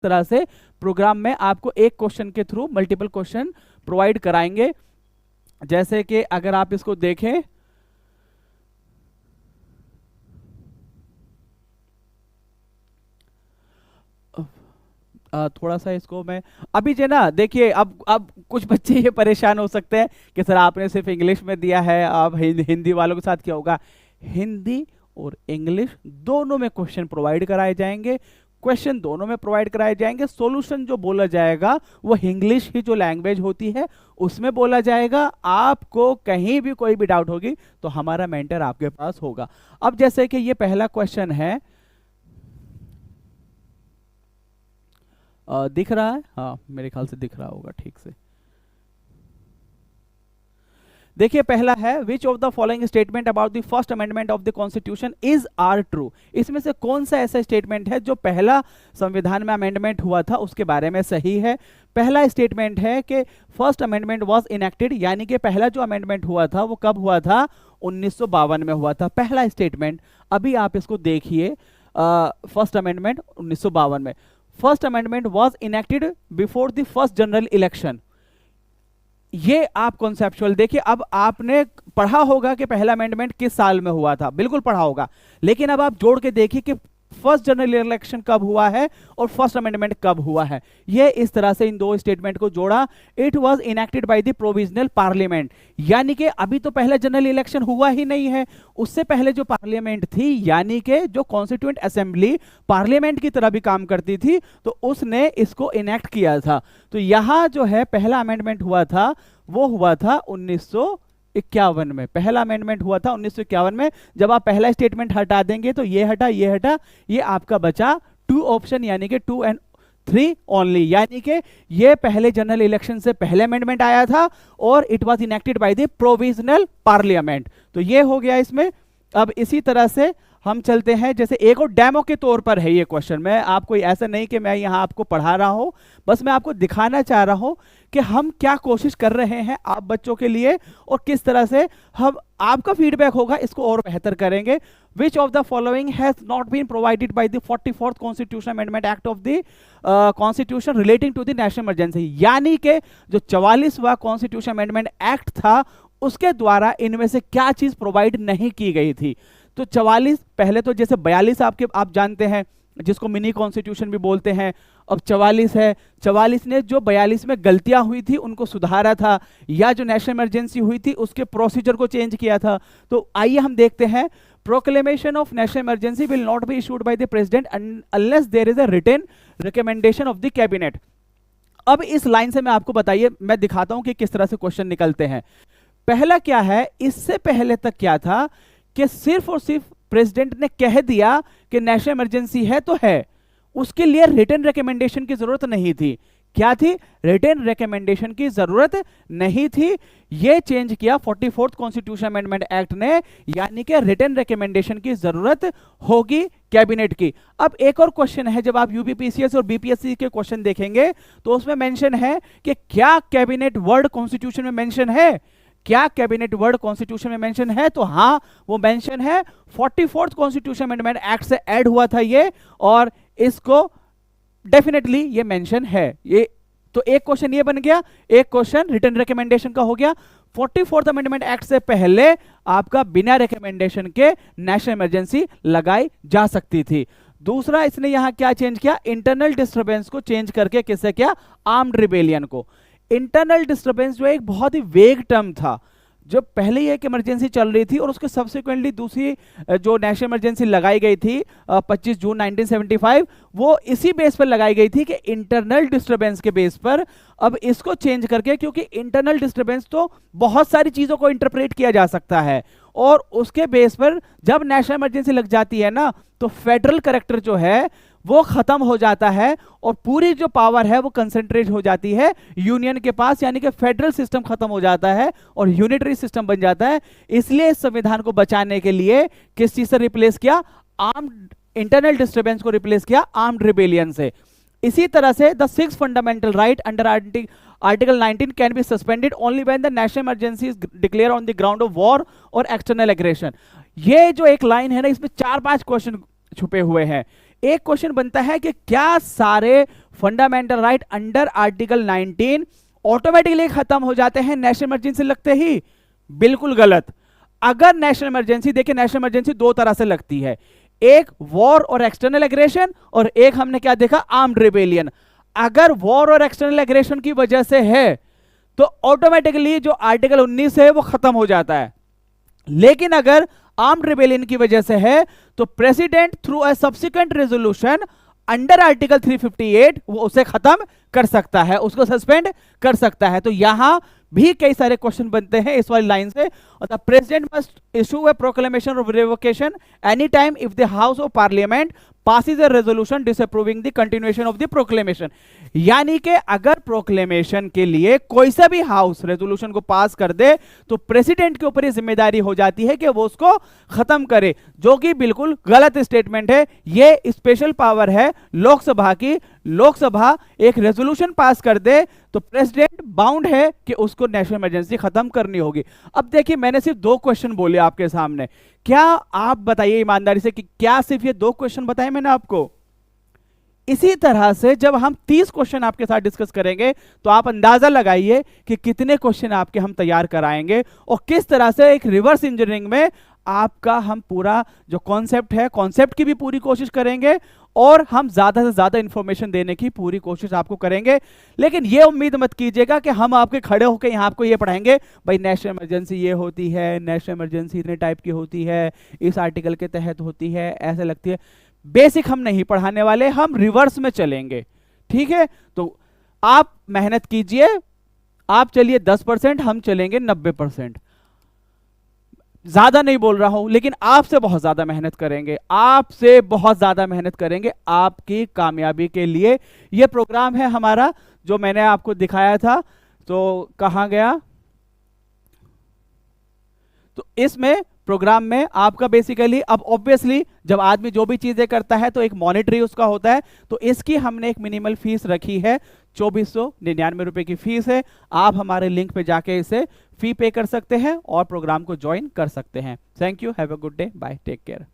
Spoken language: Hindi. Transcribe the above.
तरह से प्रोग्राम में आपको एक क्वेश्चन के थ्रू मल्टीपल क्वेश्चन प्रोवाइड कराएंगे। जैसे कि अगर आप इसको देखें, थोड़ा सा इसको मैं अभी जो ना देखिए, अब कुछ बच्चे ये परेशान हो सकते हैं कि सर आपने सिर्फ इंग्लिश में दिया है, अब हिंदी वालों के साथ क्या होगा। हिंदी और इंग्लिश दोनों में क्वेश्चन प्रोवाइड कराए जाएंगे, क्वेश्चन दोनों में प्रोवाइड कराए जाएंगे। सॉल्यूशन जो बोला जाएगा वो इंग्लिश ही जो लैंग्वेज होती है उसमें बोला जाएगा। आपको कहीं भी कोई भी डाउट होगी तो हमारा मेंटर आपके पास होगा। अब जैसे कि ये पहला क्वेश्चन है, दिख रहा है? हाँ मेरे ख्याल से दिख रहा होगा ठीक से। देखिए पहला है, which of the following statement about the first amendment of the constitution is are true. इसमें से कौन सा ऐसा स्टेटमेंट है जो पहला संविधान में अमेंडमेंट हुआ था उसके बारे में सही है। पहला स्टेटमेंट है कि फर्स्ट अमेंडमेंट वाज इनेक्टेड, यानी कि पहला जो अमेंडमेंट हुआ था वो कब हुआ था? 1952 में हुआ था पहला स्टेटमेंट। अभी आप इसको देखिए, फर्स्ट अमेंडमेंट 1952 में। First amendment was enacted before the first general election. ये आप कॉन्सेप्चुअल देखिए, अब आपने पढ़ा होगा कि पहला अमेंडमेंट किस साल में हुआ था, बिल्कुल पढ़ा होगा, लेकिन अब आप जोड़ के देखिए कि फर्स्ट जनरल इलेक्शन कब हुआ है और फर्स्ट अमेंडमेंट कब हुआ है। ये इस तरह से इन दो स्टेटमेंट को जोड़ा। It was enacted by the provisional parliament, यानी कि अभी तो पहला जनरल इलेक्शन हुआ ही नहीं है, उससे पहले जो पार्लियामेंट थी, यानी कि जो कॉन्स्टिट्यूएंट असेंबली पार्लियामेंट की तरह भी काम करती थी, तो उसने इसको इनेक्ट किया था। तो यहां जो है पहला अमेंडमेंट हुआ था वो हुआ था 1951 में। पहला अमेंडमेंट हुआ था 1951 में। जब आप पहला स्टेटमेंट हटा देंगे तो ये हटा, ये हटा, ये आपका बचा 2 ऑप्शन, यानी कि 2 and 3 ओनली, यानी कि ये पहले जनरल इलेक्शन से पहले अमेंडमेंट आया था और it was enacted by the provisional parliament. तो ये हो गया इसमें। अब इसी तरह से हम चलते हैं, जैसे एक और डेमो के तौर पर है ये क्वेश्चन। मैं आपको ऐसा नहीं कि मैं यहां आपको पढ़ा रहा हूं, बस मैं आपको दिखाना चाह रहा हूं कि हम क्या कोशिश कर रहे हैं आप बच्चों के लिए और किस तरह से हम, आपका फीडबैक होगा, इसको और बेहतर करेंगे। Which of the following has not been provided by the 44th constitution amendment act of the constitution relating to the national emergency, यानी कि जो 44वां कॉन्स्टिट्यूशन अमेंडमेंट एक्ट था उसके द्वारा इनमें से क्या चीज प्रोवाइड नहीं की गई थी। तो 44, पहले तो जैसे 42 आप जानते हैं, जिसको मिनी कॉन्स्टिट्यूशन भी बोलते हैं। अब 44 है, 44 ने जो 42 में गलतियां हुई थी उनको सुधारा था, या जो नेशनल इमरजेंसी हुई थी उसके प्रोसीजर को चेंज किया था। तो आइए हम देखते हैं, proclamation of national emergency will not be issued by the president unless there is a written recommendation of the cabinet. अब इस लाइन से मैं आपको बताइए, मैं दिखाता हूं कि किस तरह से क्वेश्चन निकलते हैं। पहला क्या है, इससे पहले तक क्या था कि सिर्फ और सिर्फ प्रेसिडेंट ने कह दिया कि नेशनल इमरजेंसी है तो है, उसके लिए रिटन रिकमेंडेशन की जरूरत नहीं थी। क्या थी? रिटन रिकमेंडेशन की जरूरत नहीं थी। यह चेंज किया 44th कॉन्स्टिट्यूशन अमेंडमेंट एक्ट ने, यानी कि रिटन रिकमेंडेशन की जरूरत होगी कैबिनेट की। अब एक और क्वेश्चन है, जब आप यूपीपीसीएस और बीपीएससी के क्वेश्चन देखेंगे तो उसमें मेंशन है कि क्या कैबिनेट वर्ड कॉन्स्टिट्यूशन में मेंशन है? क्या कैबिनेट वर्ड कॉन्स्टिट्यूशन में मेंशन है? तो हां, वो मेंशन है। 44th कॉन्स्टिट्यूशन अमेंडमेंट एक्ट से ऐड हुआ था ये, और इसको डेफिनेटली ये मेंशन है। ये तो एक क्वेश्चन ये बन गया, एक क्वेश्चन रिटन रिकमेंडेशन का हो गया। 44th अमेंडमेंट एक्ट से पहले आपका बिना रिकमेंडेशन के नेशनल इमरजेंसी लगाई जा सकती थी। दूसरा, इसने यहां क्या चेंज किया? इंटरनल डिस्टर्बेंस को चेंज करके किससे किया? आर्म्ड रिबेलियन को। इंटरनल डिस्टर्बेंस जो एक बहुत ही वेग टर्म था, जो पहले ही एक इमरजेंसी चल रही थी और उसके सब्सिक्वेंटली दूसरी जो नेशनल इमरजेंसी लगाई गई थी 25 जून 1975, वो इसी बेस पर लगाई गई थी कि इंटरनल डिस्टर्बेंस के बेस पर। अब इसको चेंज करके, क्योंकि इंटरनल डिस्टर्बेंस तो बहुत सारी चीजों को इंटरप्रेट किया जा सकता है, और उसके बेस पर जब नेशनल इमरजेंसी लग जाती है ना, तो फेडरल कैरेक्टर जो है वो खत्म हो जाता है और पूरी जो पावर है वो कंसेंट्रेट हो जाती है यूनियन के पास, यानी कि फेडरल सिस्टम खत्म हो जाता है और यूनिटरी सिस्टम बन जाता है। इसलिए इस संविधान को बचाने के लिए किस चीज से रिप्लेस किया? आर्म्ड, इंटरनल डिस्टर्बेंस को रिप्लेस किया आर्म्ड रिबेलियन से। इसी तरह से the 6th fundamental right under article 19 can be suspended only when the national emergency is declare on the ground of war और एक्सटर्नल एग्रेशन। ये जो एक लाइन है ना, इसमें 4-5 क्वेश्चन छुपे हुए हैं। एक क्वेश्चन बनता है कि क्या सारे fundamental right under article 19 automatically खत्म हो जाते हैं नेशनल इमरजेंसी लगते ही? बिल्कुल गलत। अगर नेशनल इमरजेंसी, देखिए नेशनल इमरजेंसी दो तरह से लगती है, एक वॉर और एक्सटर्नल एग्रेशन, और एक हमने क्या देखा, आर्म्ड रिबेलियन। अगर वॉर और एक्सटर्नल एग्रेशन की वजह से है तो ऑटोमेटिकली जो आर्टिकल 19 है वो खत्म हो जाता है। लेकिन अगर आर्म्ड रिबेलियन की वजह से है तो president through a subsequent resolution under article 358 वो उसे खत्म कर सकता है, उसको सस्पेंड कर सकता है। तो यहां भी कई सारे क्वेश्चन बनते हैं इस वाली लाइन से। The president must issue a proclamation of revocation any time if the house of parliament passes a resolution disapproving the continuation of the proclamation। यानी कि अगर प्रोक्लेमेशन के लिए कोई सा भी हाउस रेजोल्यूशन को पास कर दे तो प्रेसिडेंट के ऊपर ये जिम्मेदारी हो जाती है कि वो उसको खत्म करे, जो कि बिल्कुल गलत स्टेटमेंट है। ये स्पेशल पावर है लोकसभा की। लोकसभा एक रेजोल्यूशन पास कर दे तो प्रेसिडेंट बाउंड है कि उसको नेशनल इमरजेंसी खत्म करनी होगी। अब देखिए मैंने सिर्फ दो क्वेश्चन बोले आपके सामने, क्या आप बताइए ईमानदारी से कि क्या सिर्फ ये दो क्वेश्चन बताए मैंने आपको? इसी तरह से जब हम 30 क्वेश्चन आपके साथ डिस्कस करेंगे तो आप अंदाजा लगाइए कि कितने क्वेश्चन आपके हम तैयार कराएंगे और किस तरह से एक रिवर्स इंजीनियरिंग में आपका हम पूरा जो कॉन्सेप्ट है, कॉन्सेप्ट की भी पूरी कोशिश करेंगे और हम ज्यादा से ज्यादा इंफॉर्मेशन देने की पूरी कोशिश आपको करेंगे। लेकिन ये उम्मीद मत कीजिएगा कि हम आपके खड़े होकर यहाँ आपको ये पढ़ाएंगे भाई नेशनल इमरजेंसी ये होती है, नेशनल इमरजेंसी इतने टाइप की होती है, इस आर्टिकल के तहत होती है, ऐसे लगती है। बेसिक हम नहीं पढ़ाने वाले, हम रिवर्स में चलेंगे, ठीक है? तो आप मेहनत कीजिए, आप चलिए 10%, हम चलेंगे 90%। ज्यादा नहीं बोल रहा हूं लेकिन आपसे बहुत ज्यादा मेहनत करेंगे, आपसे बहुत ज्यादा मेहनत करेंगे आपकी कामयाबी के लिए। यह प्रोग्राम है हमारा जो मैंने आपको दिखाया था, तो कहां गया? तो इसमें प्रोग्राम में आपका बेसिकली अब ऑब्वियसली जब आदमी जो भी चीजें करता है तो एक मॉनिटरी उसका होता है, तो इसकी हमने एक मिनिमल फीस रखी है, 2499 रुपए की फीस है। आप हमारे लिंक पे जाके इसे फी पे कर सकते हैं और प्रोग्राम को ज्वाइन कर सकते हैं। Thank you, have a good day, bye, take care.